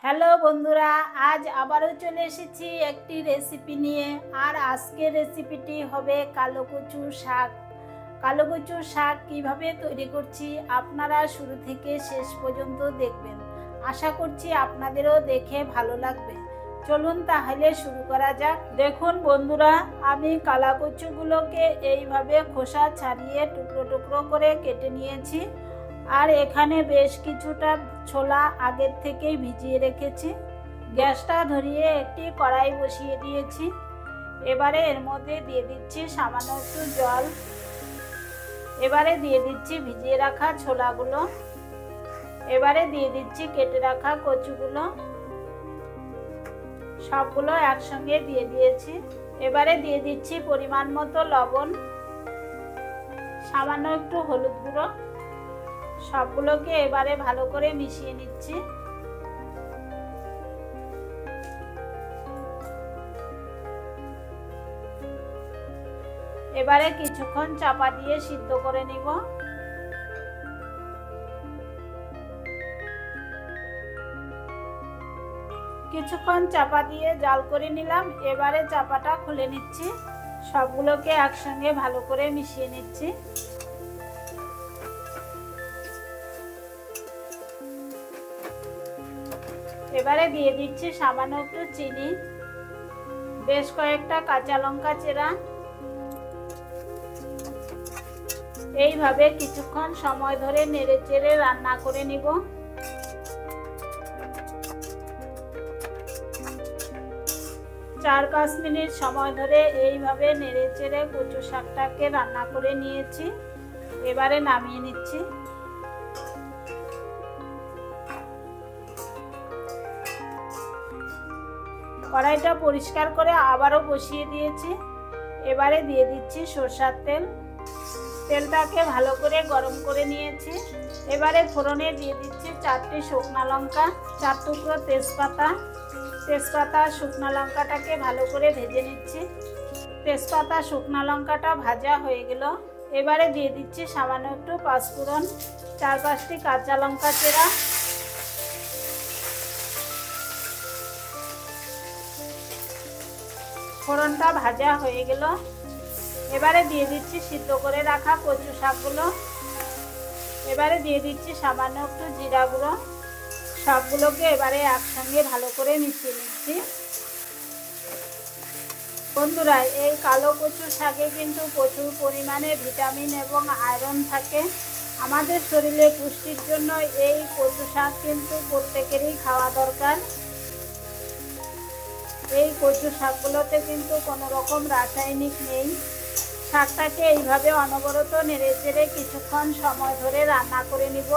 Hello বন্ধুরা, আজ আবারও চলে এসেছি একটি রেসিপি নিয়ে। আর আজকের রেসিপিটি হবে কালো কচু শাক। কালো কচুর শাক কিভাবে তৈরি করছি আপনারা শুরু থেকে শেষ পর্যন্ত দেখবেন। আশা করছি আপনাদেরও দেখে ভালো লাগবে। চলুন তাহলে শুরু করা যাক। দেখুন বন্ধুরা, আমি কালা কচুগুলোকে এইভাবে খোসা ছাড়িয়ে টুকরো টুকরো করে কেটে নিয়েছি। আর এখানে বেশ কিছুটা ছোলা আগের থেকেই ভিজিয়ে রেখেছি। গ্যাসটা ধরিয়ে একটি কড়াই বসিয়ে দিয়েছি। এবারে এর মধ্যে দিয়ে দিচ্ছি সামান্য একটু জল। এবারে দিয়ে দিচ্ছি ভিজিয়ে রাখা ছোলাগুলো। এবারে দিয়ে দিচ্ছি কেটে রাখা কচুগুলো। সবগুলো একসঙ্গে দিয়ে দিয়েছি। এবারে দিয়ে দিচ্ছি পরিমাণ মতো লবণ, সামান্য একটু হলুদ গুঁড়ো। সবগুলোকে এবারে ভালো করে মিশিয়ে নিচ্ছি। এবারে কিছুক্ষণ চাপা দিয়ে সিদ্ধ করে নিব। কিছুক্ষণ চাপা দিয়ে জাল করে নিলাম। এবারে চাপাটা খুলে নিচ্ছি। সবগুলোকে একসঙ্গে ভালো করে মিশিয়ে নিচ্ছি। এবারে দিয়ে দিচ্ছি সামান্য একটু চিনি, বেশ কয়েকটা কাঁচা লঙ্কা চেরা। এইভাবে কিছুক্ষণ সময় ধরে নেড়ে চেড়ে রান্না করে নিব। চার 5 মিনিট সময় ধরে এইভাবে নেড়ে চেড়ে কচু শাকটাকে রান্না করে নিয়েছি। এবারে নামিয়ে নিচ্ছি। কড়াইটা পরিষ্কার করে আবারও বসিয়ে দিয়েছি। এবারে দিয়ে দিচ্ছি সরষের তেল। তেলটাকে ভালো করে গরম করে নিয়েছি। এবারে ফোড়নে দিয়ে দিচ্ছি 4টি শুকনো লঙ্কা, 4 টুকরো তেজপাতা। তেজপাতা শুকনো লঙ্কাটাকে ভালো করে ভেজে নিচ্ছি। তেজপাতা শুকনো লঙ্কাটা ভাজা হয়ে গেল। এবারে দিয়ে দিচ্ছি সামান্য একটু পাঁচফোড়ন, 4-5টি কাঁচা লঙ্কা চেরা। ফোড়নটা ভাজা হয়ে গেল। এবারে দিয়ে দিচ্ছি সিদ্ধ করে রাখা কচু শাকগুলো। এবারে দিয়ে দিচ্ছি সামান্য একটু জিরা গুঁড়ো। সবগুলোকে এবারে একসঙ্গে ভালো করে মিশিয়ে নিচ্ছি। বন্ধুরা, এই কালো কচু শাকে কিন্তু প্রচুর পরিমাণে ভিটামিন এবং আয়রন থাকে। আমাদের শরীরে পুষ্টির জন্য এই কচু শাক কিন্তু প্রত্যেকেরই খাওয়া দরকার। এই কচু শাকগুলোতে কিন্তু কোনো রকম রাসায়নিক নেই। শাকটাকে এইভাবে অনবরত নেড়ে চেড়ে কিছুক্ষণ সময় ধরে রান্না করে নিব।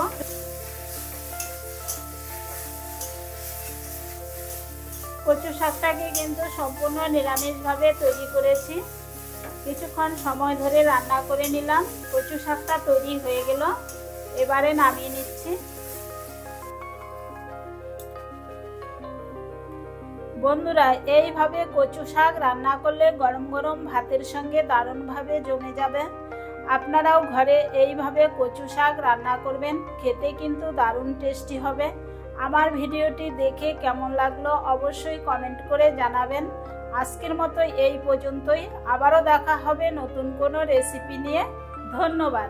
কচু শাকটাকে কিন্তু সম্পূর্ণ নিরামিষভাবে তৈরি করেছি। কিছুক্ষণ সময় ধরে রান্না করে নিলাম। কচু শাকটা তৈরি হয়ে গেল। এবারে নামিয়ে নিচ্ছি। বন্ধুরা, এইভাবে কচু শাক রান্না করলে গরম গরম ভাতের সঙ্গে দারুণভাবে জমে যাবে। আপনারাও ঘরে এইভাবে কচু শাক রান্না করবেন, খেতে কিন্তু দারুণ টেস্টি হবে। আমার ভিডিওটি দেখে কেমন লাগলো অবশ্যই কমেন্ট করে জানাবেন। আজকের মতো এই পর্যন্তই। আবারও দেখা হবে নতুন কোনো রেসিপি নিয়ে। ধন্যবাদ।